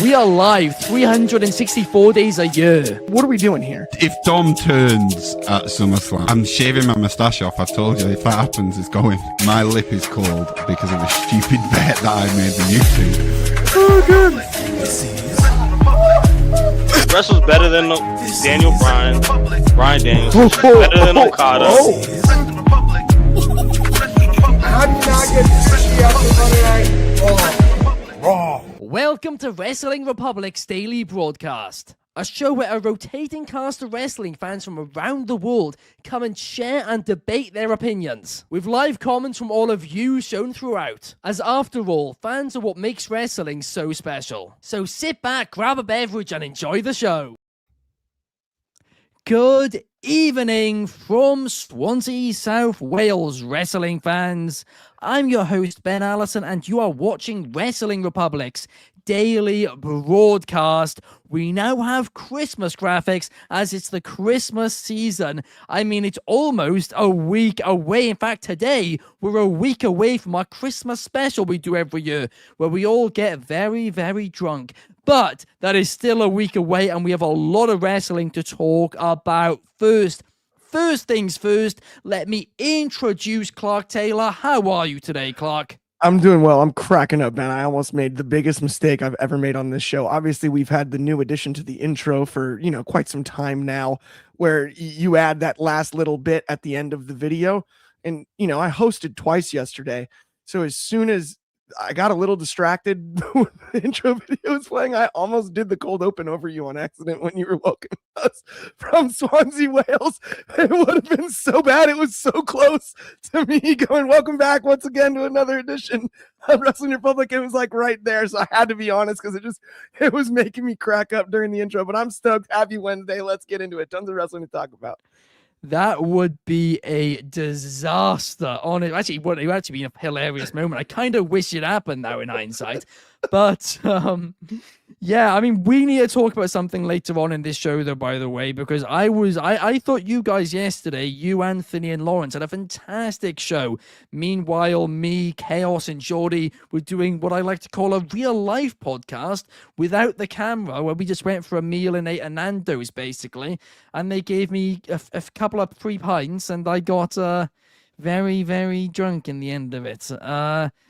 We are live 364 days a year. What are we doing here? If Dom turns at SummerSlam, I'm shaving my moustache off. I told you, if that happens, it's going. My lip is cold because of a stupid bet that I made on YouTube. Oh, good. Wrestle's better than Daniel Bryan. Bryan Daniels. Better than Okada. How do you not get fishy after Monday Night Raw? Welcome to Wrestling Republic's daily broadcast, a show where a rotating cast of wrestling fans from around the world come and share and debate their opinions, with live comments from all of you shown throughout, as after all, fans are what makes wrestling so special. So sit back, grab a beverage and enjoy the show. Good evening from Swansea, South Wales, wrestling fans. I'm your host, Ben Allison, and you are watching Wrestling Republic's daily broadcast. We now have Christmas graphics as it's the Christmas season. I mean, it's almost a week away. In fact, today, we're a week away from our Christmas special we do every year, where we all get very, very drunk. But that is still a week away, and we have a lot of wrestling to talk about. First things first, let me introduce Clark Taylor. How are you today, Clark? I'm doing well. I'm cracking up, man. I almost made the biggest mistake I've ever made on this show. Obviously, we've had the new addition to the intro for, quite some time now, where you add that last little bit at the end of the video. And, I hosted twice yesterday. So as soon as I got a little distracted when the intro video was playing, I almost did the cold open over you on accident when you were welcoming us from Swansea, Wales. It would have been so bad. It was so close to me going, welcome back once again to another edition of Wrestling Republic. It was like right there. So I had to be honest because it was making me crack up during the intro, but I'm stoked. Happy Wednesday. Let's get into it. Tons of wrestling to talk about. That would be a disaster. On it, actually, would have actually been a hilarious moment. I kind of wish it happened now in hindsight, but yeah, I mean, we need to talk about something later on in this show, though. By the way, because I thought you guys yesterday, you, Anthony, and Lawrence had a fantastic show. Meanwhile, me, Chaos, and Jordy were doing what I like to call a real life podcast without the camera, where we just went for a meal and ate a Nando's basically, and they gave me a couple of free pints, and I got very, very drunk in the end of it.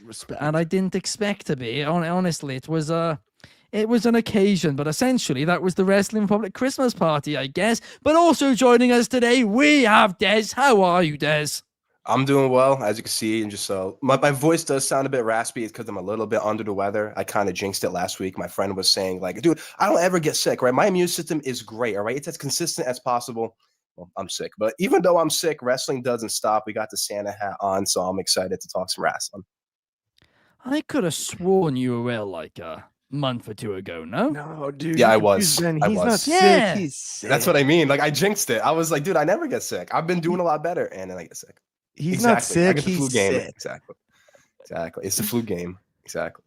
Respect. And I didn't expect to be. Honestly, it was an occasion, but essentially that was the Wrestling Republic Christmas party, I guess. But also joining us today, we have Des. How are you, Des? I'm doing well, as you can see, and just my voice does sound a bit raspy. It's because I'm a little bit under the weather. I kind of jinxed it last week. My friend was saying, like, dude, I don't ever get sick, right? My immune system is great, all right? It's as consistent as possible. Well, I'm sick, but even though I'm sick, wrestling doesn't stop. We got the Santa hat on, so I'm excited to talk some wrestling. I could have sworn you were ill like a month or two ago, no? No, dude. Yeah, I was. He's I not was. sick. Yeah. He's sick. That's what I mean. Like, I jinxed it. I was like, dude, I never get sick. I've been doing a lot better, and then I get sick. He's not I sick. get the flu He's game. sick. Exactly. It's the flu game. Exactly.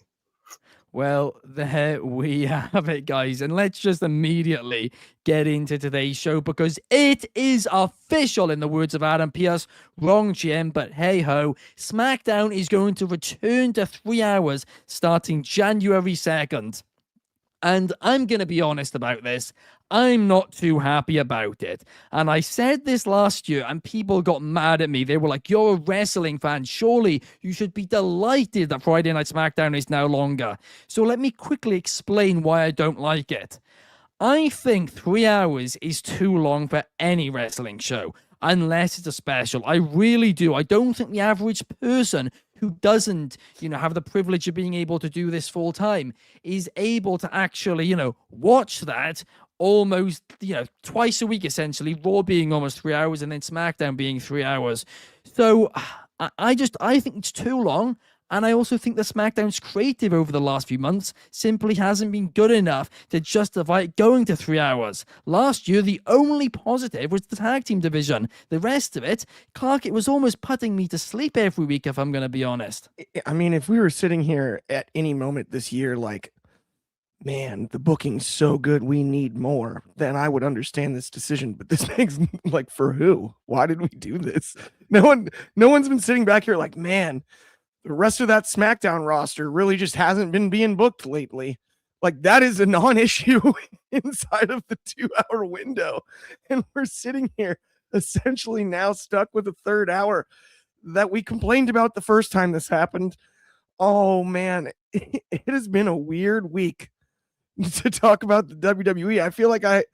Well, there we have it, guys. And let's just immediately get into today's show because it is official, in the words of Adam Pierce. Wrong GM, but hey-ho. SmackDown is going to return to 3 hours starting January 2nd. And I'm going to be honest about this. I'm not too happy about it. And I said this last year, and people got mad at me. They were like, you're a wrestling fan. Surely you should be delighted that Friday Night SmackDown is now longer. So let me quickly explain why I don't like it. I think 3 hours is too long for any wrestling show, unless it's a special. I really do. I don't think the average person who doesn't, have the privilege of being able to do this full time is able to actually, watch that almost, twice a week, essentially. Raw being almost 3 hours and then SmackDown being 3 hours. So I think it's too long. And I also think that SmackDown's creative over the last few months simply hasn't been good enough to justify it going to 3 hours. Last year, the only positive was the tag team division. The rest of it, Clark, it was almost putting me to sleep every week, if I'm going to be honest. I mean, if we were sitting here at any moment this year, like, man, the booking's so good, we need more, then I would understand this decision. But this makes, like, for who? Why did we do this? No one's been sitting back here like, man, the rest of that SmackDown roster really just hasn't been being booked lately. Like that is a non-issue inside of the 2-hour window. And we're sitting here essentially now stuck with a third hour that we complained about the first time this happened. Oh man, it has been a weird week to talk about the WWE. I feel like I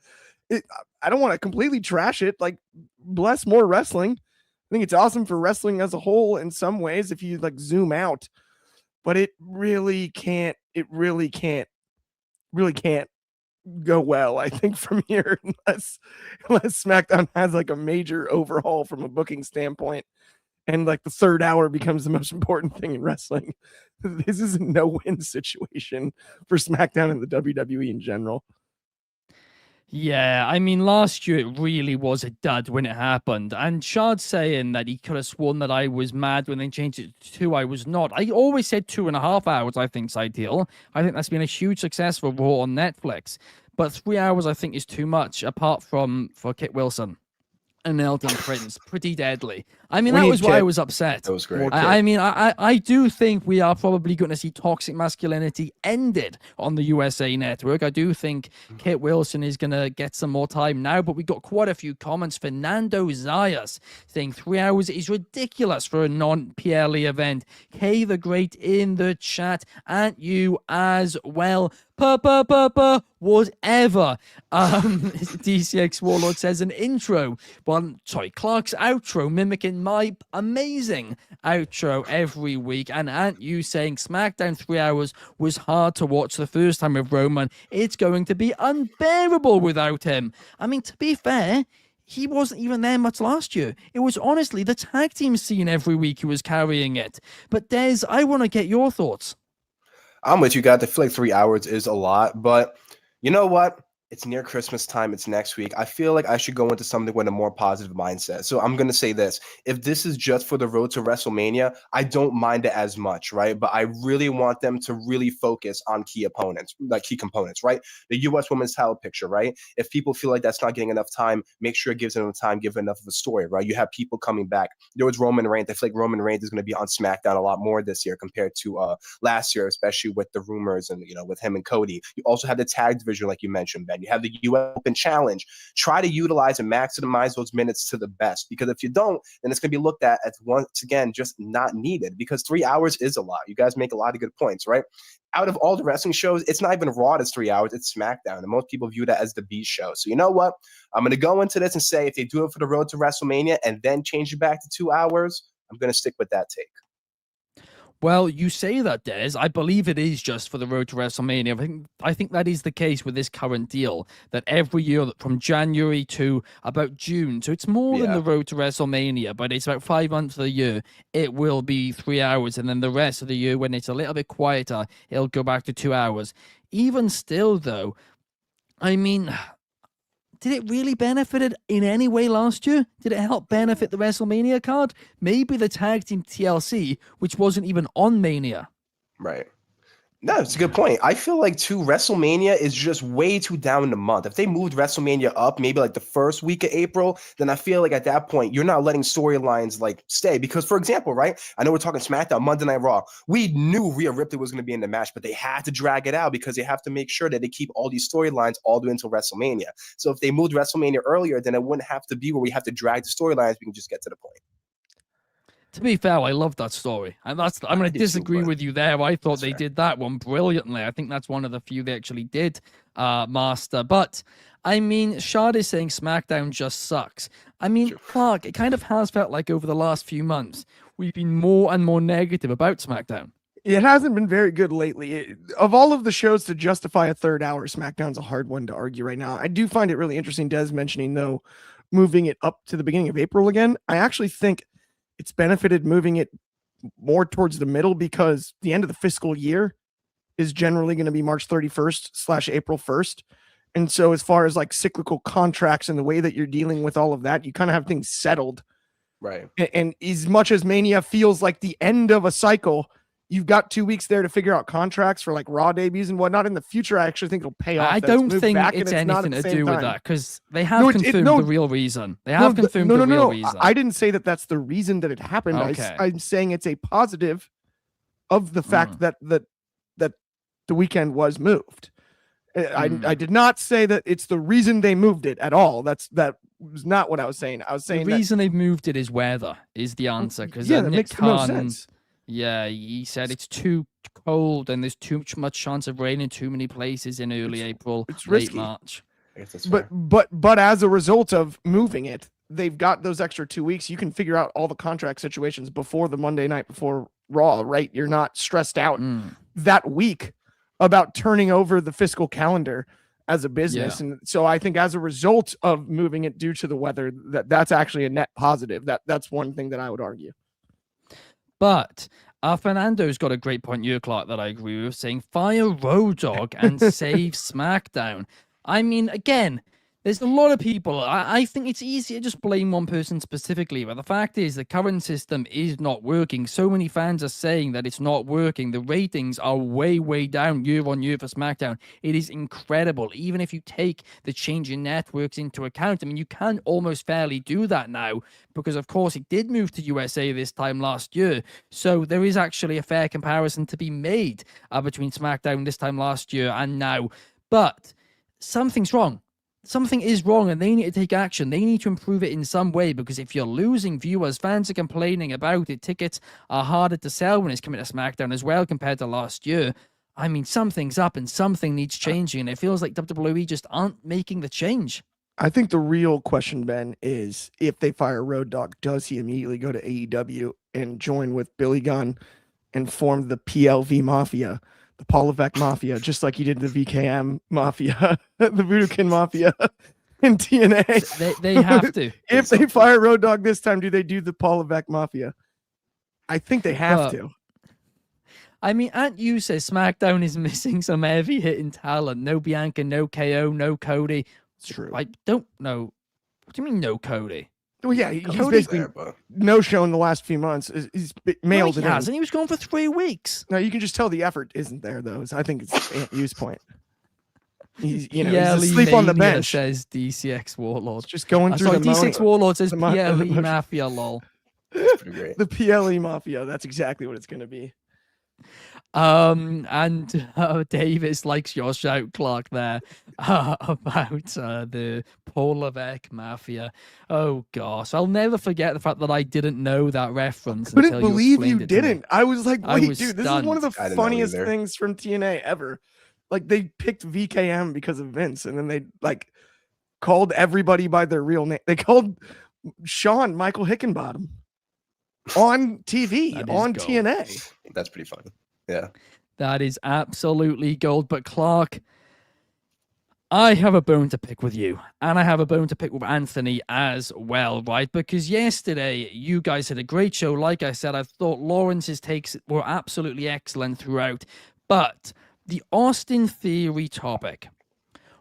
don't want to completely trash it. Like, bless more wrestling. I think it's awesome for wrestling as a whole in some ways if you like zoom out, but it really can't go well, I think, from here unless SmackDown has like a major overhaul from a booking standpoint and like the third hour becomes the most important thing in wrestling. This is a no-win situation for SmackDown and the WWE in general. Yeah, I mean, last year it really was a dud when it happened. And Shard's saying that he could have sworn that I was mad when they changed it to 2. I was not. I always said 2.5 hours, I think, is ideal. I think that's been a huge success for Raw on Netflix. But 3 hours, I think, is too much, apart from for Kit Wilson and Elton Prince. Pretty deadly. I mean, that was why I was upset. That was great. I do think we are probably going to see toxic masculinity ended on the USA Network. I do think Kit Wilson is going to get some more time now, but we got quite a few comments. Fernando Zayas saying 3 hours is ridiculous for a non-PLE event. K the Great in the chat, and you as well. Whatever. DCX Warlord says an intro. Clark's outro mimicking my amazing outro every week. And Ant, you saying SmackDown 3 hours was hard to watch the first time with Roman. It's going to be unbearable without him. I mean, to be fair, he wasn't even there much last year. It was honestly the tag team scene every week who was carrying it. But Des, I want to get your thoughts. I'm with you, guys. I feel like 3 hours is a lot, but you know what? It's near Christmas time. It's next week. I feel like I should go into something with a more positive mindset. So I'm going to say this. If this is just for the road to WrestleMania, I don't mind it as much, right? But I really want them to really focus on key opponents, like key components, right? The U.S. women's title picture, right? If people feel like that's not getting enough time, make sure it gives them time, give enough of a story, right? You have people coming back. There was Roman Reigns. I feel like Roman Reigns is going to be on SmackDown a lot more this year compared to last year, especially with the rumors and, with him and Cody. You also have the tag division, like you mentioned, Ben. You have the U.S. Open Challenge. Try to utilize and maximize those minutes to the best, because if you don't, then it's going to be looked at as, once again, just not needed, because 3 hours is a lot. You guys make a lot of good points, right? Out of all the wrestling shows, it's not even Raw that's 3 hours, it's SmackDown, and most people view that as the B show. So you know what? I'm going to go into this and say, if they do it for the road to WrestleMania and then change it back to 2 hours, I'm going to stick with that take. Well, you say that, Des. I believe it is just for the road to WrestleMania. I think that is the case with this current deal, that every year from January to about June, so it's more than the road to WrestleMania, but it's about 5 months of the year, it will be 3 hours, and then the rest of the year, when it's a little bit quieter, it'll go back to 2 hours. Even still, though, I mean, did it really benefit it in any way last year? Did it help benefit the WrestleMania card? Maybe the tag team TLC, which wasn't even on Mania. Right. No, it's a good point. I feel like, too, WrestleMania is just way too down in the month. If they moved WrestleMania up maybe like the first week of April, then I feel like at that point, you're not letting storylines like stay. Because, for example, right, I know we're talking SmackDown, Monday Night Raw. We knew Rhea Ripley was going to be in the match, but they had to drag it out because they have to make sure that they keep all these storylines all the way until WrestleMania. So if they moved WrestleMania earlier, then it wouldn't have to be where we have to drag the storylines. We can just get to the point. To be fair, I love that story. And I'm going to disagree with you there. I thought they did that one brilliantly. I think that's one of the few they actually did master. But, I mean, Shard is saying SmackDown just sucks. I mean, Clark, it kind of has felt like over the last few months, we've been more and more negative about SmackDown. It hasn't been very good lately. Of all of the shows to justify a third hour, SmackDown's a hard one to argue right now. I do find it really interesting, Des mentioning, though, moving it up to the beginning of April again. I actually think it's benefited moving it more towards the middle, because the end of the fiscal year is generally going to be March 31st / April 1st. And so as far as like cyclical contracts and the way that you're dealing with all of that, you kind of have things settled. Right. And as much as Mania feels like the end of a cycle, you've got 2 weeks there to figure out contracts for like Raw debuts and whatnot. In the future, I actually think it'll pay off. I don't think it's anything to do with that, because they have confirmed the real reason. They have confirmed the real reason. I didn't say that that's the reason that it happened. Okay. I'm saying it's a positive of the fact that the weekend was moved. I did not say that it's the reason they moved it at all. That was not what I was saying. I was saying the reason they've moved it is weather is the answer. Because that makes the most sense. Yeah, he said it's too cold and there's too much chance of rain in too many places in early April, it's late risky. March. I guess that's But fair. but as a result of moving it, they've got those extra 2 weeks. You can figure out all the contract situations before the Monday night before Raw, right? You're not stressed out that week about turning over the fiscal calendar as a business. And so I think as a result of moving it due to the weather, that's actually a net positive. That's one thing that I would argue. But Fernando's got a great point here, Clark, that I agree with, saying fire Road Dogg and save SmackDown. I mean, again, there's a lot of people. I think it's easy to just blame one person specifically, but the fact is the current system is not working. So many fans are saying that it's not working. The ratings are way, way down year on year for SmackDown. It is incredible. Even if you take the change in networks into account, I mean, you can almost fairly do that now because, of course, it did move to USA this time last year. So there is actually a fair comparison to be made between SmackDown this time last year and now. But something's wrong. Something is wrong and they need to take action. They need to improve it in some way because if you're losing viewers, fans are complaining about it, tickets are harder to sell when it's coming to SmackDown as well compared to last year. I mean, something's up and something needs changing and it feels like WWE just aren't making the change. I think the real question, Ben, is if they fire Road Dogg, does he immediately go to AEW and join with Billy Gunn and form the PLV Mafia? The Paul Levesque Mafia, just like he did the VKM Mafia, the Budokan Mafia in TNA. They have to. If they fire Road Dogg this time, do they do the Paul Levesque Mafia? I think they have to. I mean, Aunt You says SmackDown is missing some heavy hitting talent. No Bianca, no KO, no Cody. It's true. I don't know. What do you mean no Cody? Well, yeah, he's Cody's basically there, but no show in the last few months. He's mailed No, he it hasn't. in. He was gone for 3 weeks. No, you can just tell the effort isn't there, though. So I think it's Aunt You's point. He's, he's PLE asleep on the Mania bench. Says DCX Warlord. Just going through Sorry, the D6 Warlord says the PLE Mafia, lol. it's pretty great. The PLE Mafia. That's exactly what it's going to be. And Davis likes your shout, Clark, there about the Paul Levesque Mafia. Oh gosh, I'll never forget the fact that I didn't know that reference. Couldn't until believe explained you it to me. didn't. I was like, I wait, was dude, this is one of the I didn't know funniest either. things from TNA ever. Like they picked VKM because of Vince, and then they like called everybody by their real name. They called Shawn Michael Hickenbottom on TV That is on gold. TNA. That's pretty funny. Yeah. That is absolutely gold. But Clark, I have a bone to pick with you, and I have a bone to pick with Anthony as well, right? Because yesterday you guys had a great show. Like I said, I thought Lawrence's takes were absolutely excellent throughout. But the Austin Theory topic.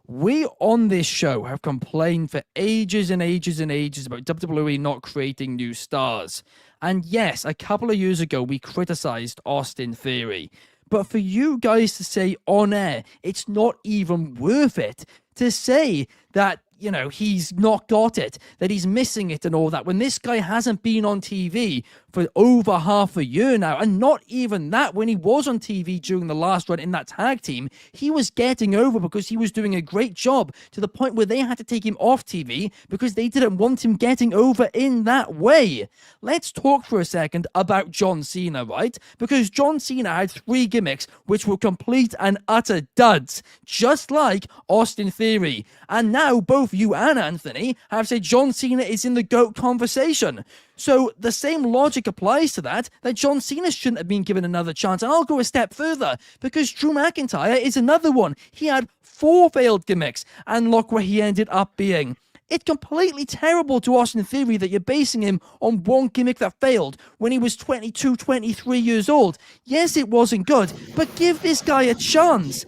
We on this show have complained for ages and ages and ages about WWE not creating new stars. And yes, a couple of years ago, we criticized Austin Theory. But for you guys to say on air, it's not even worth it to say that, you know, he's not got it, that he's missing it and all that, when this guy hasn't been on TV for over half a year now, and not even that, when he was on TV during the last run in that tag team, he was getting over because he was doing a great job to the point where they had to take him off TV because they didn't want him getting over in that way. Let's talk for a second about John Cena, right? Because John Cena had 3 gimmicks which were complete and utter duds, just like Austin Theory. And now both you and Anthony have said John Cena is in the GOAT conversation. So the same logic applies to that John Cena shouldn't have been given another chance. And I'll go a step further, because Drew McIntyre is another one. He had 4 failed gimmicks, and look where he ended up being. It's completely terrible to Austin Theory that you're basing him on one gimmick that failed when he was 22, 23 years old. Yes, it wasn't good, but give this guy a chance.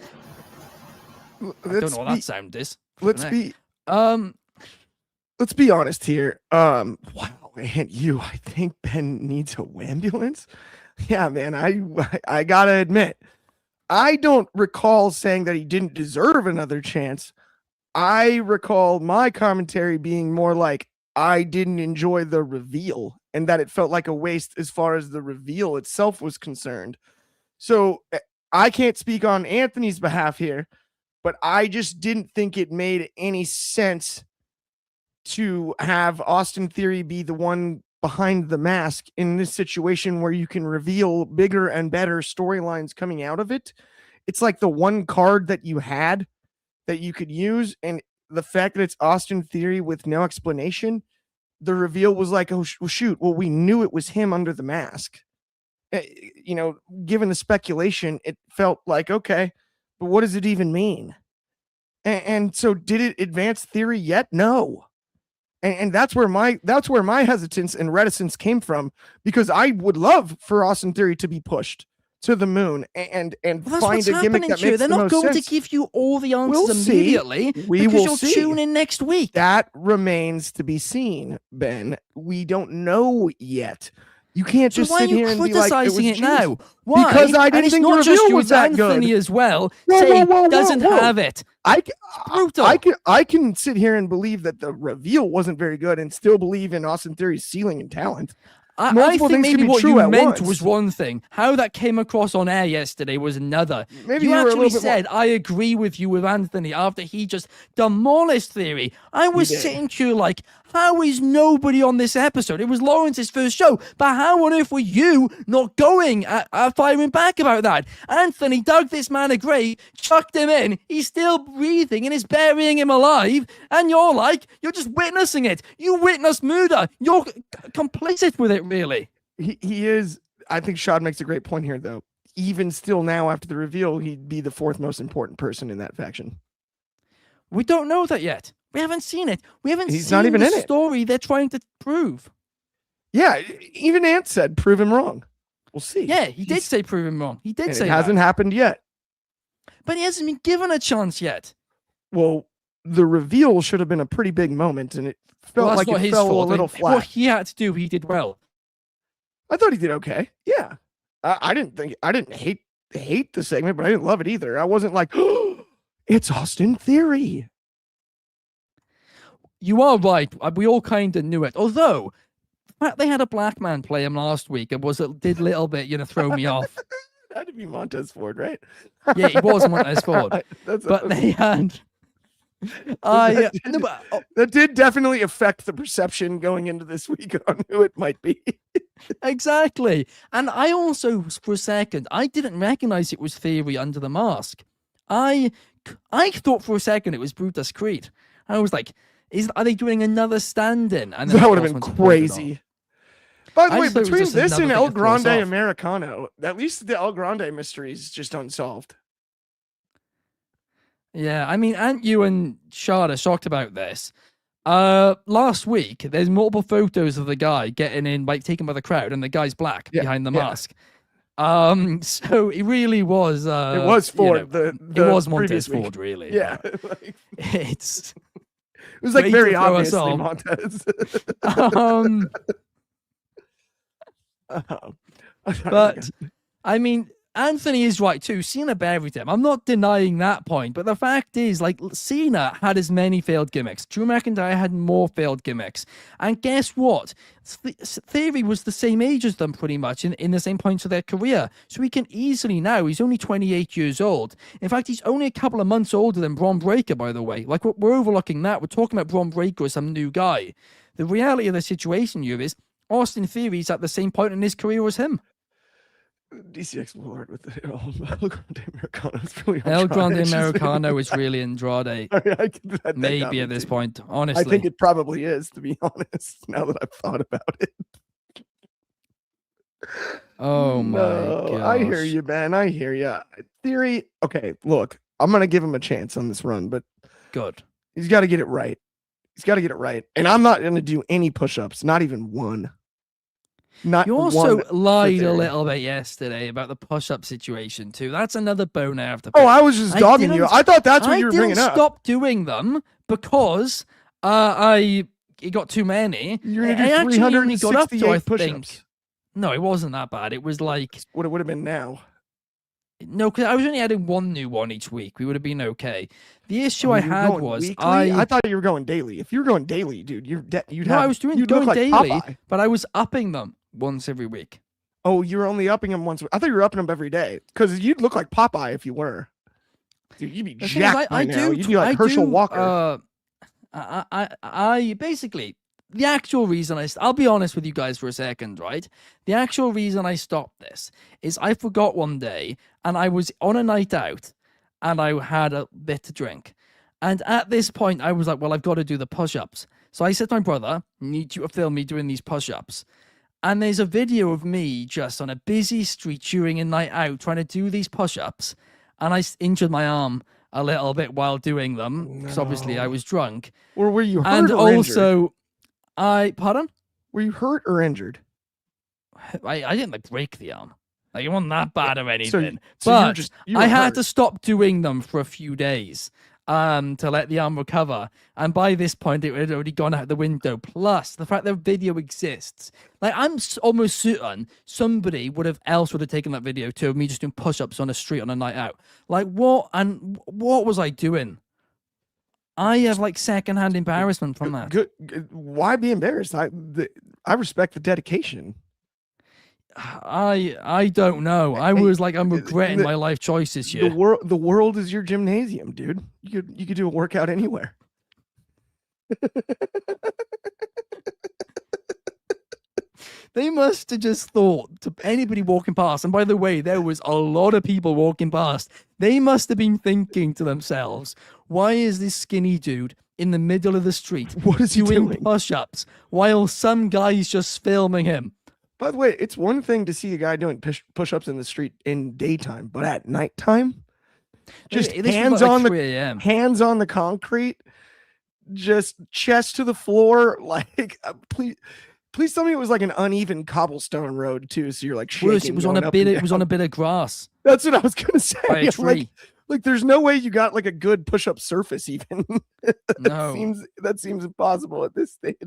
I don't know what that sound is. Let's be honest here. Wow, and I think Ben needs a ambulance. Yeah, man, I gotta admit, I don't recall saying that he didn't deserve another chance. I recall my commentary being more like I didn't enjoy the reveal and that it felt like a waste as far as the reveal itself was concerned. So I can't speak on Anthony's behalf here, but I just didn't think it made any sense to have Austin Theory be the one behind the mask in this situation where you can reveal bigger and better storylines coming out of it. It's like the one card that you had that you could use, and the fact that it's Austin Theory with no explanation, the reveal was like, oh shoot, well, we knew it was him under the mask. You know, given the speculation, it felt like, okay, but what does it even mean? And so did it advance Theory yet? No. And that's where my hesitance and reticence came from, because I would love for Austin Theory to be pushed to the moon and find a gimmick that makes They're the not most going sense. to give you all the answers We'll see. immediately We because will you'll see. tune in next week. That remains to be seen, Ben. We don't know yet. You can't So just why sit are here you and be like, criticizing it was now? juice. Why? Because I And didn't it's think not the just reveal you, was it's that good. Anthony as well Whoa, saying whoa, whoa, doesn't whoa. have it. Brutal. I can sit here and believe that the reveal wasn't very good and still believe in Austin Theory's ceiling and talent. I Multiple think things can maybe be what true you at meant once. was one thing. How that came across on air yesterday was another. Maybe you you were a actually little bit more- said, I agree with you with Anthony after he just demolished Theory. I was did. sitting to like, how is nobody on this episode? It was Lawrence's first show, but how on earth were you not going at firing back about that? Anthony dug this man a grave, chucked him in, he's still breathing and is burying him alive, and you're like, you're just witnessing it. You witnessed murder. You're complicit with it, really. He is. I think Shad makes a great point here, though. Even still now, after the reveal, he'd be the fourth most important person in that faction. We don't know that yet. We haven't seen it. We haven't He's seen not even the in it. story they're trying to prove. Yeah, even Ant said, "Prove him wrong." We'll see. Yeah, he did say prove him wrong. He did And say it hasn't that. happened yet. But he hasn't been given a chance yet. Well, the reveal should have been a pretty big moment, and it felt Well, that's like not it his fell fault. a little What flat. he had to do, he did well. I thought he did okay. Yeah, I didn't hate the segment, but I didn't love it either. I wasn't like, oh, it's Austin Theory. You are right. We all kind of knew it. Although, the fact they had a black man play him last week, it did a little bit, throw me off. That'd be Montez Ford, right? Yeah, he was Montez Ford. But they had. That did definitely affect the perception going into this week on who it might be. Exactly. And I also, for a second, I didn't recognize it was Theory under the mask. I thought for a second it was Brutus Creed. I was like, are they doing another stand-in? And then That of would have course, been once they pulled it crazy. off. By the I way, just thought it was between just this another and thing El to throw us Grande off. Americano, at least the El Grande mystery is just unsolved. Yeah, I mean, aren't you and Shada shocked about this? Last week, there's multiple photos of the guy getting in, like taken by the crowd, and the guy's black behind the mask. So it really was. It was Ford. It was Montez Ford, really. Yeah, It was like way very to throw us obviously off. Montez. But I mean, Anthony is right too. Cena buried him. I'm not denying that point, but the fact is, like, Cena had as many failed gimmicks. Drew McIntyre had more failed gimmicks. And guess what? Theory was the same age as them pretty much in the same points of their career. So he can easily now, he's only 28 years old. In fact, he's only a couple of months older than Bron Breakker, by the way. Like, we're overlooking that. We're talking about Bron Breakker as some new guy. The reality of the situation here is Austin Theory's at the same point in his career as him. DCX Lord with the El Grande Americano is really El Grande Andrade. Americano is really Andrade. Maybe at this point, honestly. I think it probably is, to be honest, now that I've thought about it. Oh my god. I hear you, man. I hear you. Theory, okay, look, I'm going to give him a chance on this run, but Good. he's got to get it right. He's got to get it right. And I'm not going to do any push-ups, not even one. Not You also one lied for a Theory. little bit yesterday about the push-up situation too. That's another bone I have to pick. Oh, I was just dogging you. I thought that's what you were bringing up. I didn't stop doing them because it got too many. You're going I to do actually only got up to, I 368 think. push-ups. No, it wasn't that bad. It was like What it would have been now. no, because I was only adding one new one each week. We would have been okay. The issue Oh, I you were had going was weekly? I I thought you were going daily. If you were going daily, dude, you'd no, have. I was you'd look going like daily, Popeye. but I was upping them once every week. Oh, you were only upping them once. I thought you were upping them every day because you'd look like Popeye if you were. Dude, you'd be The thing is, jacked by now. You'd be like Herschel Walker. I basically, the actual reason I'll be honest with you guys for a second, right? The actual reason I stopped this is I forgot one day and I was on a night out and I had a bit to drink. And at this point, I was like, well, I've got to do the push-ups. So I said to my brother, need you to film me doing these push-ups. And there's a video of me just on a busy street during a night out trying to do these push-ups. And I injured my arm a little bit while doing them, because obviously I was drunk. Or were you hurt And or also, injured? Pardon? Were you hurt or injured? I didn't like break the arm. Like, it wasn't that bad or anything. So you were but you were I had hurt. to stop doing them for a few days to let the arm recover. And by this point, it had already gone out the window. Plus, the fact that video exists. Like, I'm almost certain somebody would have taken that video too, of me just doing push-ups on the street on a night out. Like, what? And what was I doing? I have, like, secondhand embarrassment from that. Good. Why be embarrassed? I respect the dedication. I don't know. I was like, I'm regretting my life choices here. The world is your gymnasium, dude. You could do a workout anywhere. They must have just thought, to anybody walking past, and by the way, there was a lot of people walking past. They must have been thinking to themselves, why is this skinny dude in the middle of the street What is he doing? push-ups while some guy's just filming him? By the way, it's one thing to see a guy doing push-ups in the street in daytime, but at nighttime, just hands on 3 a.m. hands on the concrete, just chest to the floor. Like, please tell me it was like an uneven cobblestone road too. So you're like shaking. Worse, it was on a bit. It was on a bit of grass. That's what I was gonna say. By a tree. Like, there's no way you got like a good push-up surface even. No, that seems impossible at this stage.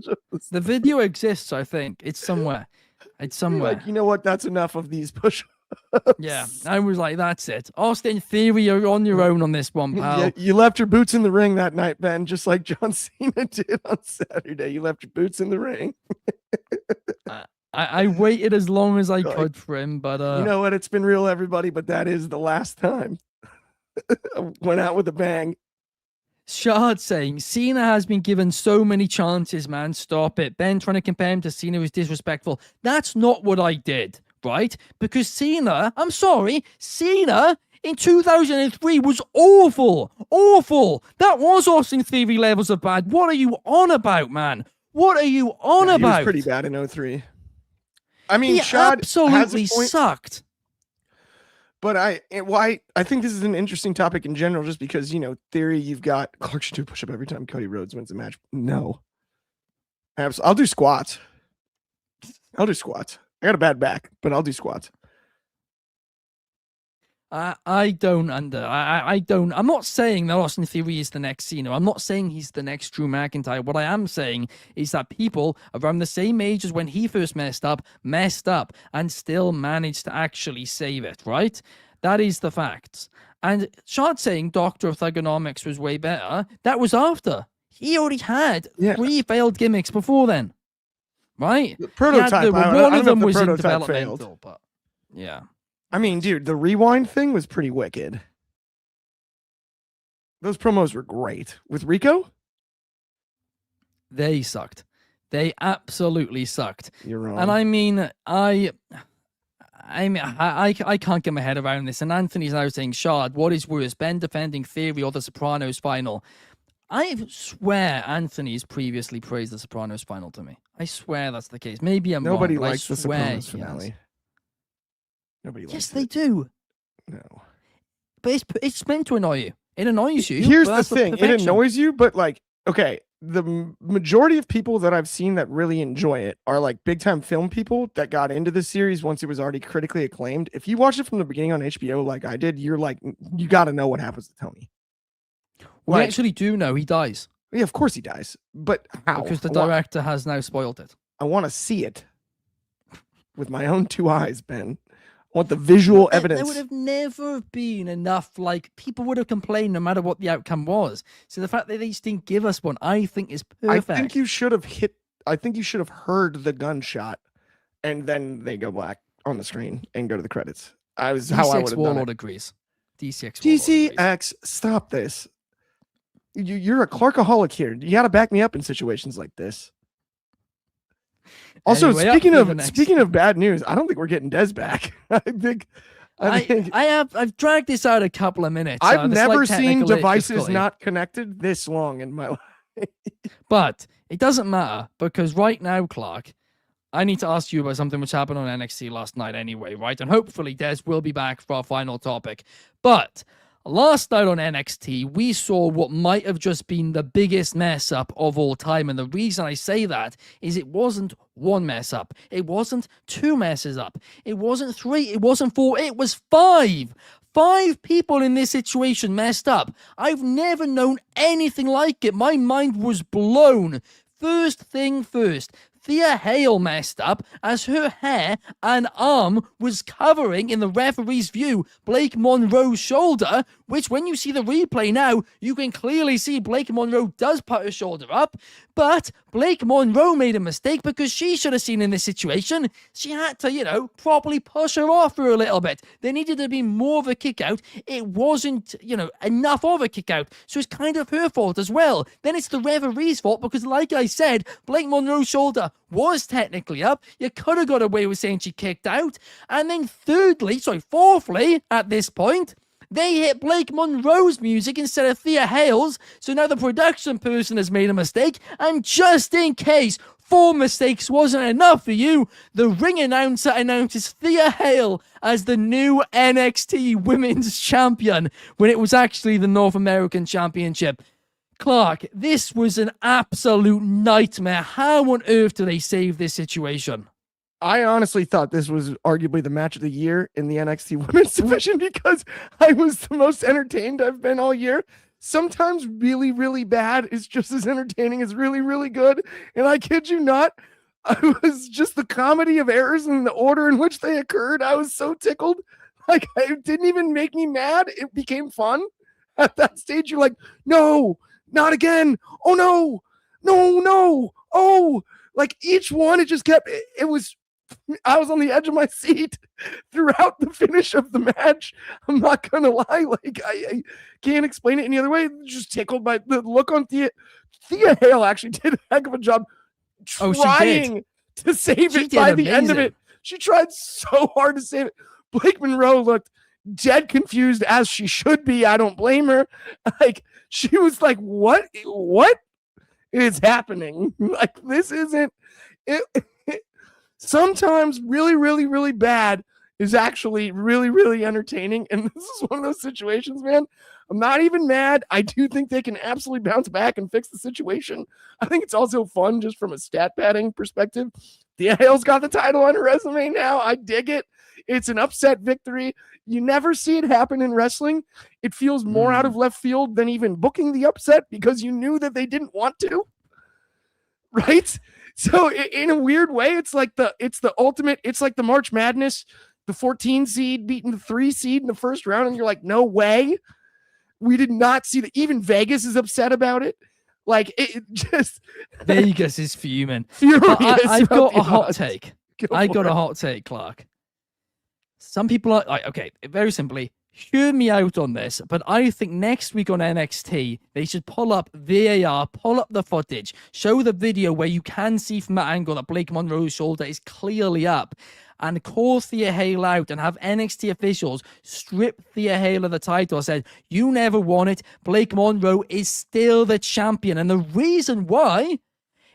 the video exists. I think it's somewhere. It's somewhere. Like, you know what? That's enough of these push-ups. Yeah, I was like, that's it. Austin Theory, you're on your own on this one, pal. You left your boots in the ring that night, Ben, just like John Cena did on Saturday. You left your boots in the ring. I waited as long as I could for him, but you know what? It's been real, everybody, but that is the last time. Went out with a bang. Shard saying, Cena has been given so many chances, man. Stop it. Ben trying to compare him to Cena was disrespectful. That's not what I did, right? Because Cena, I'm sorry, Cena in 2003 was awful. Awful. That was Austin Theory levels of bad. What are you on about, man? What are you on about? He was pretty bad in 03. I mean, he Shad absolutely has a point, sucked. But I think this is an interesting topic in general, just because, you know, Theory, you've got Clark should do a push-up every time Cody Rhodes wins a match. No. I'll do squats. I got a bad back, but I'll do squats. I don't. I'm not saying that Austin Theory is the next Cena. I'm not saying he's the next Drew McIntyre. What I am saying is that people around the same age as when he first messed up, and still managed to actually save it, right? That is the facts. And Shard saying Doctor of Thugonomics was way better, that was after. He already had 3 failed gimmicks before then, right? The prototype, one of them was in prototype developmental, failed. but yeah. I mean, dude, the rewind thing was pretty wicked. Those promos were great. With Rico? They sucked. They absolutely sucked. You're wrong. And I mean, I can't get my head around this. And Anthony's now saying, Shard, what is worse, Ben defending Theory or the Sopranos final? I swear Anthony's previously praised the Sopranos final to me. I swear that's the case. Maybe I'm Nobody wrong. likes the Sopranos finale. Nobody likes Yes, they do. No. But it's meant to annoy you. It annoys you. Here's but the that's thing. It perfection. annoys you, but like, okay, the majority of people that I've seen that really enjoy it are like big time film people that got into the series once it was already critically acclaimed. If you watch it from the beginning on HBO like I did, you're like, you got to know what happens to Tony. We actually do know he dies. Yeah, of course he dies. But how? Because the director has now spoiled it. I want to see it with my own 2 eyes, Ben. I want the visual evidence. There would have never been enough, like, people would have complained no matter what the outcome was. So the fact that they just didn't give us one, I think is perfect. I think you should have heard the gunshot and then they go black on the screen and go to the credits. How I would have done Warlord it. agrees. DCX. DCX, stop this. You're a Clarkaholic here. You got to back me up in situations like this. Also, Anyway, speaking of bad news, I don't think we're getting Dez back. I've dragged this out a couple of minutes. I've never seen devices not connected this long in my life. But it doesn't matter, because right now, Clark, I need to ask you about something which happened on NXT last night anyway, right? And hopefully Des will be back for our final topic. But last night on NXT, we saw what might have just been the biggest mess up of all time. And the reason I say that is it wasn't one mess up. It wasn't two messes up. It wasn't three. It wasn't four. It was five. 5 people in this situation messed up. I've never known anything like it. My mind was blown. First thing first, Thea Hale messed up as her hair and arm was covering, in the referee's view, Blake Monroe's shoulder, which when you see the replay now, you can clearly see Blake Monroe does put her shoulder up, but Blake Monroe made a mistake because she should have seen in this situation. She had to, properly push her off for a little bit. There needed to be more of a kick out. It wasn't, enough of a kick out, so it's kind of her fault as well. Then it's the referee's fault because, like I said, Blake Monroe's shoulder was technically up. You could have got away with saying she kicked out. And then fourthly, at this point, they hit Blake Monroe's music instead of Thea Hale's. So now the production person has made a mistake. And just in case 4 mistakes wasn't enough for you, the ring announcer announces Thea Hale as the new NXT Women's Champion when it was actually the North American Championship. Clark, this was an absolute nightmare. How on earth do they save this situation? I honestly thought this was arguably the match of the year in the NXT Women's Division because I was the most entertained I've been all year. Sometimes really, really bad is just as entertaining as really, really good. And I kid you not, I was just the comedy of errors in the order in which they occurred. I was so tickled. Like, it didn't even make me mad. It became fun. At that stage, you're like, no, not again. Oh, no, no. Oh, like each one, it just kept, I was on the edge of my seat throughout the finish of the match. I'm not going to lie. Like, I can't explain it any other way. Just tickled by the look on Thea. Thea Hale actually did a heck of a job trying to save it by the end of it. She tried so hard to save it. Blake Monroe looked dead confused, as she should be. I don't blame her. Like, she was like, what is happening? Like, this isn't it. Sometimes really, really, really bad is actually really, really entertaining. And this is one of those situations, man. I'm not even mad. I do think they can absolutely bounce back and fix the situation. I think it's also fun just from a stat padding perspective. Thea Hale's got the title on her resume now. I dig it. It's an upset victory. You never see it happen in wrestling. It feels more out of left field than even booking the upset because you knew that they didn't want to. Right? So in a weird way, it's like the ultimate, it's like the March Madness, the 14 seed beating the 3 seed in the first round. And you're like, no way. We did not see that. Even Vegas is upset about it. Like, it just Vegas is fuming. I've got a hot take. I got a hot take, Clark. Some people are okay, very simply, hear me out on this, but I think next week on NXT, they should pull up VAR, pull up the footage, show the video where you can see from that angle that Blake Monroe's shoulder is clearly up, and call Thea Hale out and have NXT officials strip Thea Hale of the title. Said, you never won it. Blake Monroe is still the champion. And the reason why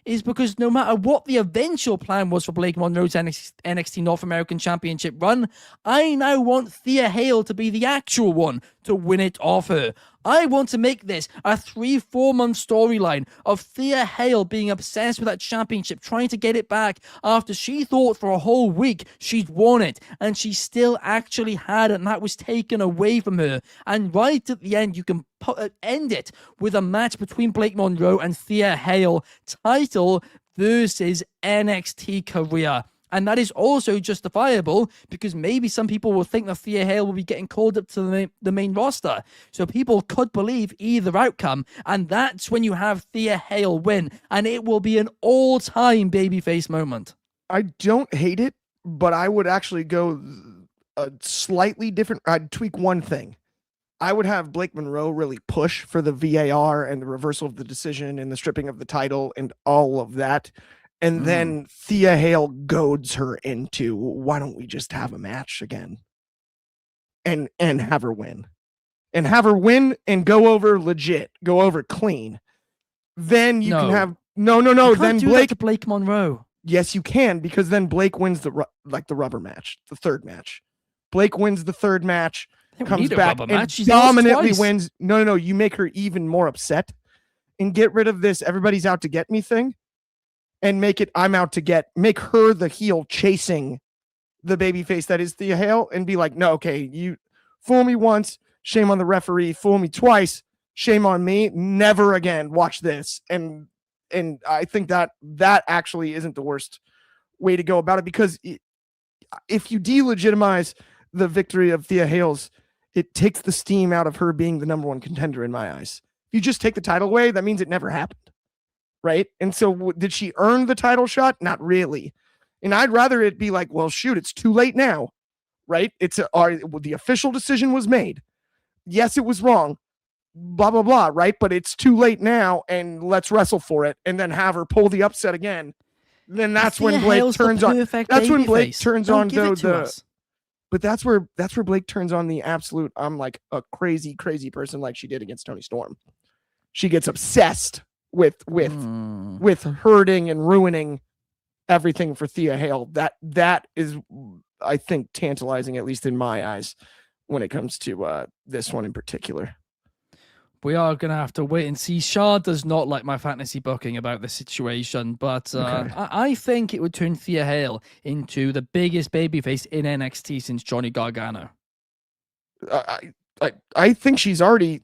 is because no matter what the eventual plan was for Blake Monroe's NXT North American Championship run, I now want Thea Hale to be the actual one to win it off her. I want to make this a 3-4 month storyline of Thea Hale being obsessed with that championship, trying to get it back after she thought for a whole week she'd won it, and she still actually had it, and that was taken away from her. And right at the end, you can end it with a match between Blake Monroe and Thea Hale, title versus NXT career. And that is also justifiable because maybe some people will think that Thea Hale will be getting called up to the main roster. So people could believe either outcome. And that's when you have Thea Hale win. And it will be an all-time babyface moment. I don't hate it, but I would actually go a slightly different. I'd tweak one thing. I would have Blake Monroe really push for the VAR and the reversal of the decision and the stripping of the title and all of that. And then Thea Hale goads her into, why don't we just have a match again? And have her win. And have her win and go over legit, go over clean. Then you can have no. Then Blake Monroe. Yes, you can, because then Blake wins the rubber match, the third match. Blake wins the third match, comes back and dominantly wins. No. You make her even more upset and get rid of this everybody's out to get me thing and make her the heel chasing the babyface that is Thea Hale and be like, no, okay, you fool me once, shame on the referee, fool me twice, shame on me, never again, watch this. And I think that actually isn't the worst way to go about it, because if you delegitimize the victory of Thea Hale's, it takes the steam out of her being the number one contender in my eyes. If you just take the title away, that means it never happened, right? And so did she earn the title shot? Not really. And I'd rather it be like, well, shoot, it's too late now, right? The official decision was made. Yes, it was wrong. Blah, blah, blah, right? But it's too late now, and let's wrestle for it, and then have her pull the upset again. Then that's when Blake turns on. That's when Blake turns on but that's where Blake turns on the absolute, I'm like a crazy, crazy person like she did against Toni Storm. She gets obsessed with hurting and ruining everything for Thea Hale. That is, I think, tantalizing, at least in my eyes, when it comes to this one in particular. We are going to have to wait and see. Shard does not like my fantasy booking about the situation, but I think it would turn Thea Hale into the biggest babyface in NXT since Johnny Gargano. I think she's already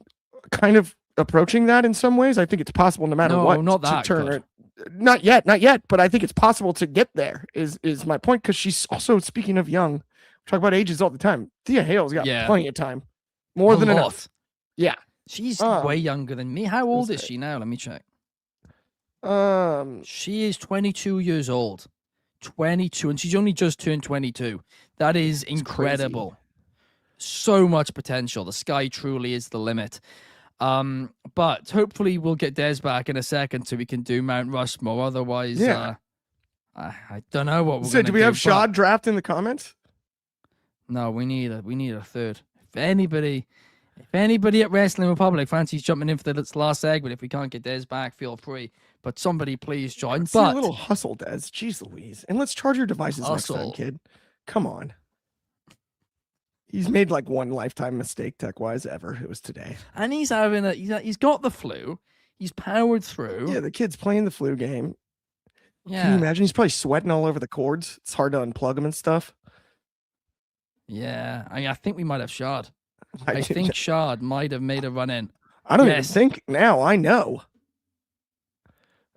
kind of approaching that in some ways. I think it's possible no matter what not to that turn her. Not yet, but I think it's possible to get there is my point, because she's also, speaking of young, we talk about ages all the time. Thea Hale's got plenty of time. More than enough. Yeah. She's way younger than me. How old is she now? Let me check. She is 22 years old. 22, and she's only just turned 22. That is incredible. So much potential. The sky truly is the limit. But hopefully we'll get Des back in a second so we can do Mount Rushmore. Otherwise, I don't know what we're going to do. Do we have Shad draft in the comments? No, we need a third. If anybody at Wrestling Republic fancies jumping in for this last segment, if we can't get Des back, feel free. But somebody please join. A little hustle, Des. Jeez Louise. And let's charge your devices next time, kid. Come on. He's made like one lifetime mistake tech-wise ever. It was today. And he's got the flu. He's powered through. Yeah, the kid's playing the flu game. Yeah. Can you imagine? He's probably sweating all over the cords. It's hard to unplug them and stuff. Yeah. I think we might have Shard. I think Shard might have made a run in. I don't even think now. I know.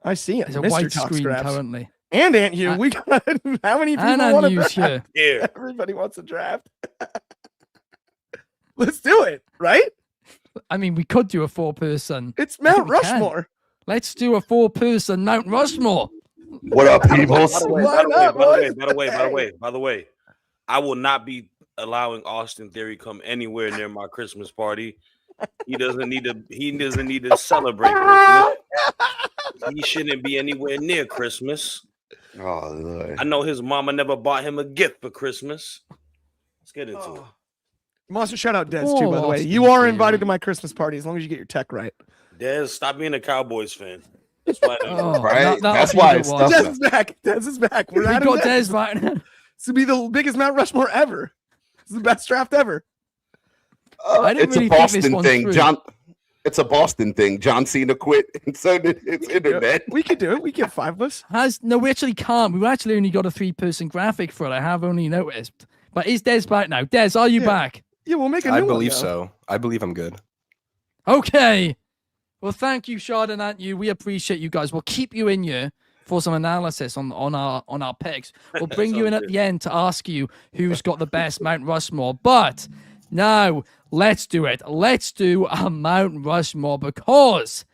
I see it. There's a white screen currently. And Aunt Hugh. We got how many people want to draft? Yeah. Everybody wants a draft. Let's do it, right? I mean, we could do a 4-person. It's Mount Rushmore. Let's do a 4-person Mount Rushmore. What up, people? By the way, I will not be allowing Austin Theory come anywhere near my Christmas party. He doesn't need to celebrate Christmas. He shouldn't be anywhere near Christmas. Oh Lord. I know his mama never bought him a gift for Christmas. Let's get into it. Monster, shout out Des too, by the way. You are invited to my Christmas party as long as you get your tech right. Des, stop being a Cowboys fan. That's why. Right? That's why it's tough. Des is back. Des is back. We got Des back. This would be the biggest Mount Rushmore ever. It's the best draft ever. It's a Boston thing, John. It's a Boston thing. John Cena quit, and so did his internet. We could do it. We get 5 of us. No, we actually can't. We actually only got a 3-person graphic for it. I have only noticed. But is Des back now? Des, are you back? Yeah, we'll make a new I one, believe though. so. I believe I'm good. Okay. Well, thank you, Shard and Aunt You. We appreciate you guys. We'll keep you in here for some analysis on our picks. We'll bring you in at the end to ask you who's got the best Mount Rushmore. But now, let's do it. Let's do a Mount Rushmore, because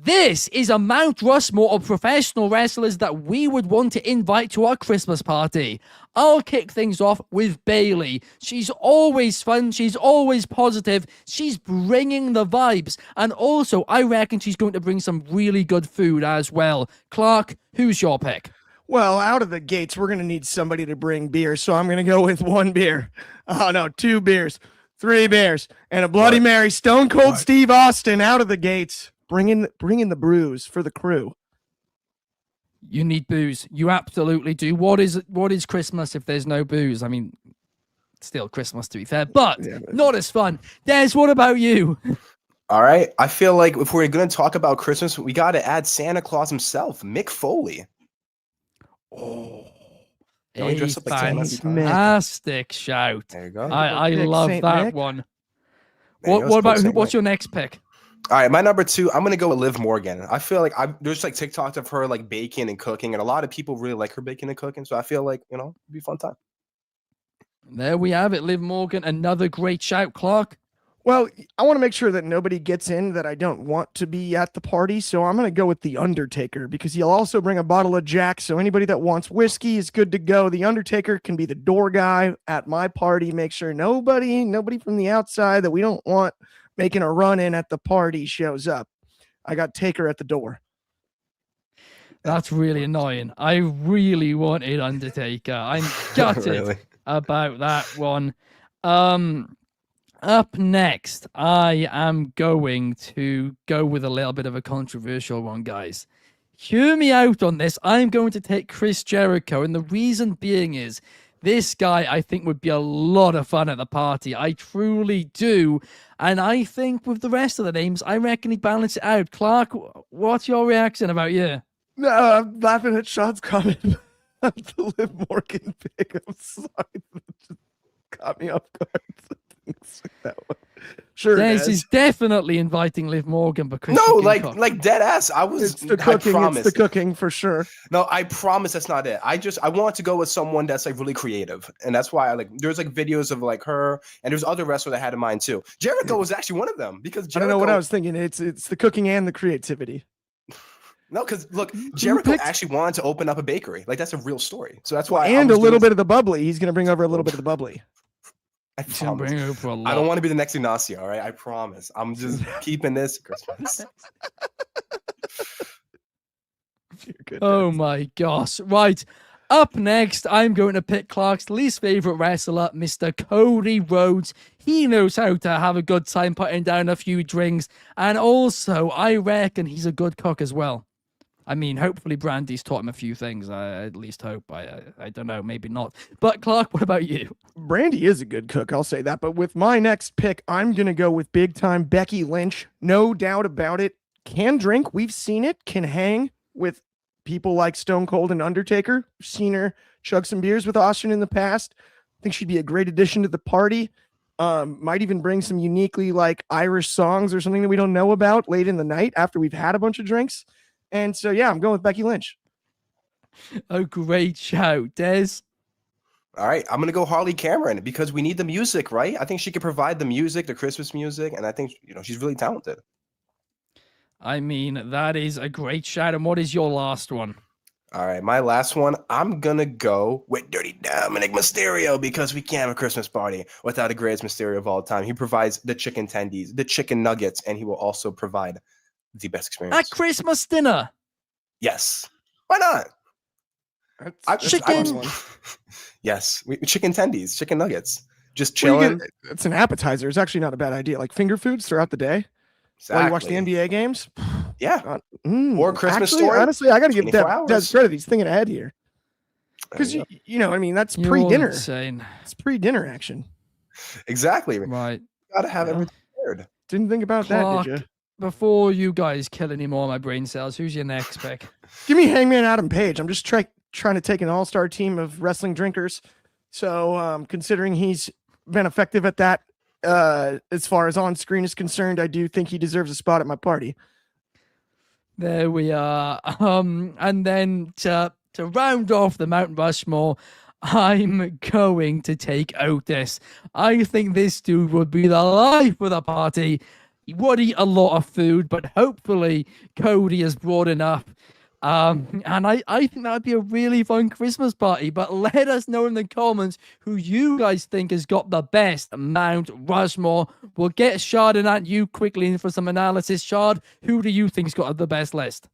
This is a Mount Rushmore of professional wrestlers that we would want to invite to our Christmas party. I'll kick things off with Bailey. She's always fun. She's always positive. She's bringing the vibes. And also, I reckon she's going to bring some really good food as well. Clark, who's your pick? Well, out of the gates, we're going to need somebody to bring beer. So I'm going to go with 1 beer. Oh, no, 2 beers, 3 beers, and a Bloody Mary. Stone Cold Steve Austin out of the gates. Bring in the brews for the crew. You need booze. You absolutely do. What is Christmas if there's no booze? I mean, still Christmas to be fair, but not as fun. Des, what about you? All right. I feel like if we're going to talk about Christmas, we got to add Santa Claus himself, Mick Foley. Oh, Don't he dress up like Santa? Fantastic shout. There you go. I love Saint that Nick. one. What about what's your next pick? All right, my number 2, I'm gonna go with Liv Morgan. I feel like there's like TikToks of her like baking and cooking, and a lot of people really like her baking and cooking. So I feel like it'd be a fun time. There we have it, Liv Morgan. Another great shout, Clark. Well, I want to make sure that nobody gets in that I don't want to be at the party. So I'm going to go with The Undertaker because he'll also bring a bottle of Jack. So anybody that wants whiskey is good to go. The Undertaker can be the door guy at my party. Make sure nobody from the outside that we don't want making a run in at the party shows up. I got Taker at the door. That's really annoying. I really wanted Undertaker. I'm gutted Really? about that one. Up next, I am going to go with a little bit of a controversial one, guys. Hear me out on this. I'm going to take Chris Jericho, and the reason being is this guy, I think, would be a lot of fun at the party. I truly do. And I think with the rest of the names, I reckon he'd balance it out. Clark, what's your reaction about you? No, I'm laughing at Sean's comment. The Liv Morgan pick. I'm sorry. That just caught me off guard. That one. Sure, Des is definitely inviting Liv Morgan because No, like dead ass. it's the cooking. It's the cooking for sure. No, I promise that's not it. I want to go with someone that's like really creative, and that's why there's like videos of like her, and there's other wrestlers I had in mind too. Jericho was actually one of them because Jericho, I don't know what I was thinking. It's the cooking and the creativity. No, because look, Jericho actually wanted to open up a bakery. Like that's a real story. So that's why. And a little bit of the bubbly. He's gonna bring over a little bit of the bubbly. I promise. I don't want to be the next Ignacio, all right? I promise. I'm just keeping this Christmas. Oh my gosh. Right. Up next, I'm going to pick Clark's least favorite wrestler, Mr. Cody Rhodes. He knows how to have a good time putting down a few drinks. And also, I reckon he's a good cook as well. I mean, hopefully Brandy's taught him a few things. I at least hope. I don't know, maybe not. But Clark, what about you? Brandy is a good cook, I'll say that. But with my next pick, I'm going to go with big time Becky Lynch. No doubt about it. Can drink. We've seen it. Can hang with people like Stone Cold and Undertaker. We've seen her chug some beers with Austin in the past. I think she'd be a great addition to the party. Might even bring some uniquely like Irish songs or something that we don't know about late in the night after we've had a bunch of drinks. And so, yeah, I'm going with Becky Lynch. Oh, great shout, Des. All right, I'm going to go Harley Cameron because we need the music, right? I think she could provide the music, the Christmas music, and I think, she's really talented. I mean, that is a great shout. And what is your last one? All right, my last one, I'm going to go with Dirty Dominic Mysterio because we can't have a Christmas party without the greatest Mysterio of all time. He provides the chicken tendies, the chicken nuggets, and he will also provide the best experience at Christmas dinner. Yes, why not? Chicken. Yes, chicken tendies, chicken nuggets, just chilling. It's an appetizer. It's actually not a bad idea. Like finger foods throughout the day while you watch the NBA games. Yeah, or Christmas actually, story. Honestly, I got to give Des credit. He's thinking ahead here because I mean that's pre-dinner. Insane. It's pre-dinner action. Exactly. Right. Got to have everything prepared. Didn't think about that, did you? Before you guys kill any more of my brain cells, who's your next pick? Give me Hangman Adam Page. I'm just trying to take an all-star team of wrestling drinkers. So considering he's been effective at that, as far as on screen is concerned, I do think he deserves a spot at my party. There we are. And then to round off the Mount Rushmore, I'm going to take Otis. I think this dude would be the life of the party. He would eat a lot of food, but hopefully Cody has brought enough. And I think that'd be a really fun Christmas party. But let us know in the comments who you guys think has got the best Mount Rushmore. We'll get Shard and at you quickly in for some analysis. Shard, who do you think's got the best list?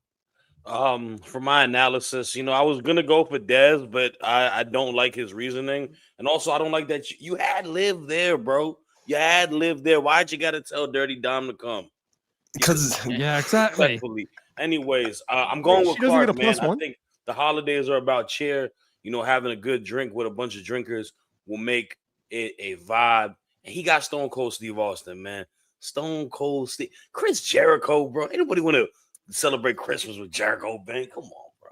For my analysis, I was gonna go for Dez, but I don't like his reasoning, and also I don't like that you had Liv there, bro. You had Liv there. Why'd you gotta tell Dirty Dom to come? Because yeah, exactly. Anyways, I'm going with She doesn't Clark, get a plus man. one. I think the holidays are about cheer. Having a good drink with a bunch of drinkers will make it a vibe. And he got Stone Cold Steve Austin, man. Stone Cold Steve, Chris Jericho, bro. Anybody want to celebrate Christmas with Jericho, man? Come on, bro.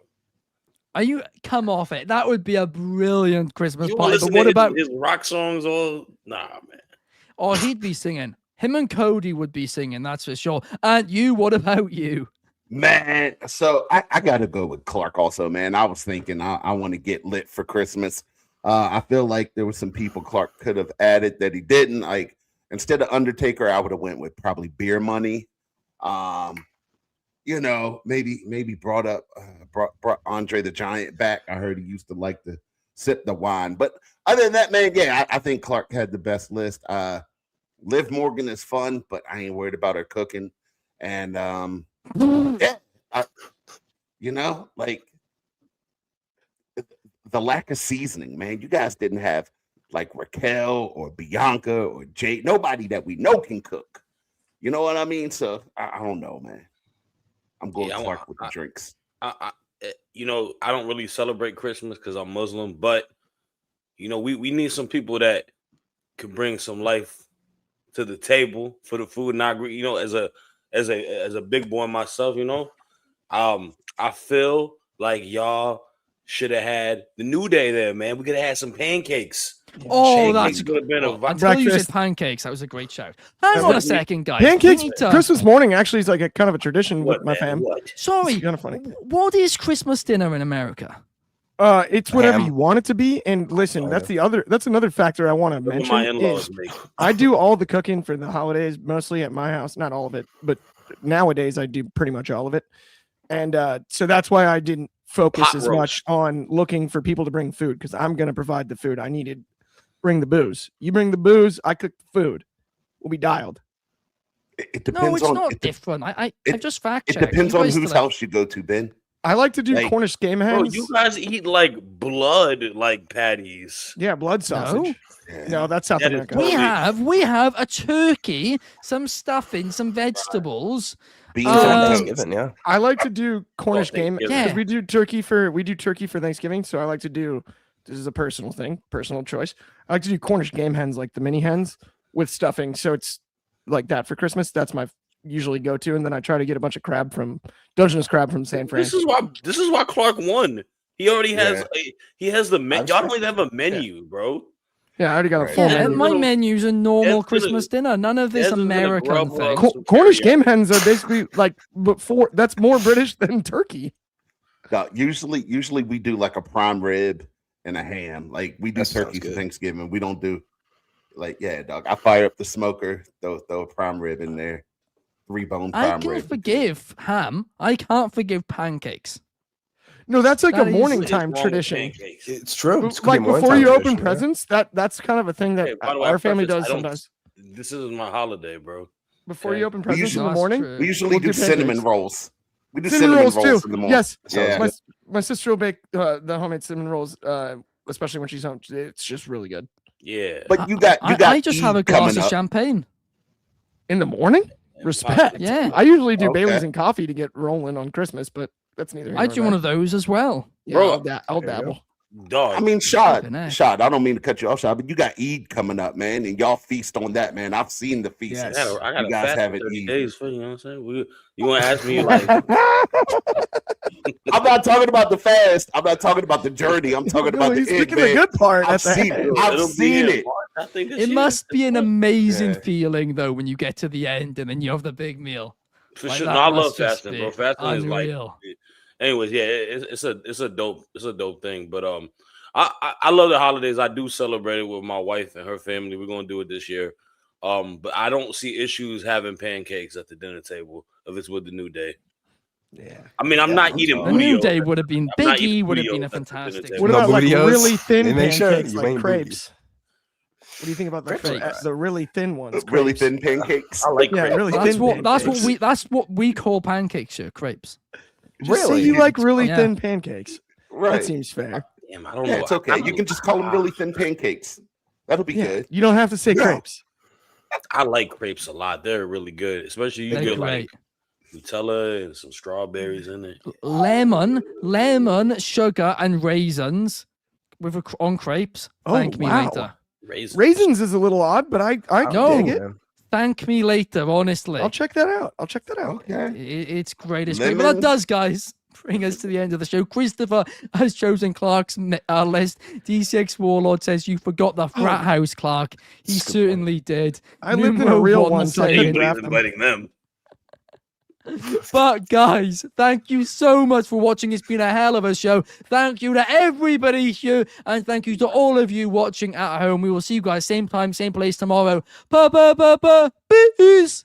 Are you come off it? That would be a brilliant Christmas You party. listen But what to about his rock songs? All nah, man. Oh, he'd be singing. Him and Cody would be singing, that's for sure. And you, what about you? Man, so I gotta go with Clark also, man. I was thinking I want to get lit for Christmas. I feel like there were some people Clark could have added that he didn't. Like instead of Undertaker, I would have went with probably Beer Money. Maybe brought Andre the Giant back. I heard he used to like to sip the wine. But other than that, man, yeah, I think Clark had the best list. Liv Morgan is fun, but I ain't worried about her cooking. And yeah, like the lack of seasoning, man. You guys didn't have like Raquel or Bianca or Jade, nobody that we know can cook. You know what I mean? So I don't know, man. I'm going Clark with the drinks. I don't really celebrate Christmas because I'm Muslim, but we need some people that can bring some life to the table for the food. And I agree, as a big boy myself, I feel like y'all should have had the New Day there, man. We could have had some pancakes. Oh, that's could have been a until you said pancakes. That was a great shout. Hang on a second, guys. Pancakes Christmas morning actually is like a kind of a tradition with my fam. Sorry, it's kind of funny. What is Christmas dinner in America? It's whatever you want it to be. And listen, that's another factor I want to mention. My in-laws make. I do all the cooking for the holidays, mostly at my house. Not all of it, but nowadays I do pretty much all of it. And so that's why I didn't focus as much on looking for people to bring food, because I'm going to provide the food. I needed bring the booze. You bring the booze, I cook the food. We'll be dialed. It depends. No, it's not different. I just fact checked. It depends on whose house you go to, Ben. I like to do Cornish game hens. Bro, you guys eat like blood, like patties. Yeah, blood sausage. No, that's South America. We have a turkey, some stuffing, some vegetables. Beans on Thanksgiving, yeah. I like to do Cornish game because yeah. we do turkey for Thanksgiving. So I like to do. This is a personal thing, personal choice. I like to do Cornish game hens, like the mini hens with stuffing. So it's like that for Christmas. That's my usually go to, and then I try to get a bunch of crab from Dungeness crab from San Fran. This is why Clark won. He already has the menu. Y'all don't even have a menu, bro. Yeah, I already got a full menu. My menu's a normal Christmas dinner. None of this American thing. Cornish game hens are basically like that's more British than turkey. No, usually we do like a prime rib and a ham. Like we do turkey for Thanksgiving. We don't do dog. I fire up the smoker, throw a prime rib in there. 3-bone prime rib. I can forgive ham. I can't forgive pancakes. No, that's like a morning time tradition. It's true. It's like before you open presents, that's kind of a thing that our family does sometimes. This is my holiday, bro. Before you open presents in the morning, we usually do cinnamon rolls. We do cinnamon rolls too. In the morning. Yes, yeah. My sister will bake the homemade cinnamon rolls, especially when she's home. It's just really good. Yeah, but you got. I just have a glass of champagne in the morning. Respect. Yeah, I usually do Baileys and coffee to get rolling on Christmas, but that's neither. I do one of those as well. Yeah, bro, I'll dabble. Dog. I mean, Shad, I don't mean to cut you off, Shad, but you got Eid coming up, man, and y'all feast on that, man. I've seen the feast. Yes. I got you guys have it 30 days for you know what I'm saying? You want to ask me like? I'm not talking about the fast. I'm not talking about the journey. I'm talking about the end, the good part. I've seen it. It must be an amazing feeling though when you get to the end and then you have the big meal. For sure, I love fasting, bro. Fasting is like. Anyways, yeah, it's a dope thing. But I love the holidays. I do celebrate it with my wife and her family. We're gonna do it this year. But I don't see issues having pancakes at the dinner table if it's with the New Day. Yeah. I mean, I'm not eating The New Booty-O's. Day would have been I'm not Big E eating would have been Booty-O's a at the dinner fantastic. table. What No about like Booty-O's? really thin They make sure pancakes you like ain't crepes? What do you think about the Crepes? the really thin ones? Really crepes? thin pancakes. I like Yeah, crepes. really That's thin what pancakes. that's what we call pancakes, sir. Crepes. Just say Really? you like really Yeah. thin pancakes. That Right. seems fair. Damn, I don't Yeah, know. it's okay. You can just call them really thin pancakes. That'll be Yeah, good. you don't have to say Yeah. crepes. I like crepes a lot. They're really good, especially you They're get great. like Nutella and some strawberries in it. Lemon, sugar, and raisins on crepes. Oh, Thank me wow. later. Raisins is a little odd, but I No. dig it. Thank me later. Honestly, I'll check that out. Okay. It's great. It's great. But Lemon. that does, guys, bring us to the end of the show. Christopher has chosen Clark's list. DCX Warlord says you forgot the frat house, Clark. He certainly did. I lived in a Numero real one one, so I saying- couldn't Nobody's draft them. inviting them. But guys, thank you so much for watching. It's been a hell of a show. Thank you to everybody here, and thank you to all of you watching at home. We will see you guys same time, same place tomorrow. Peace.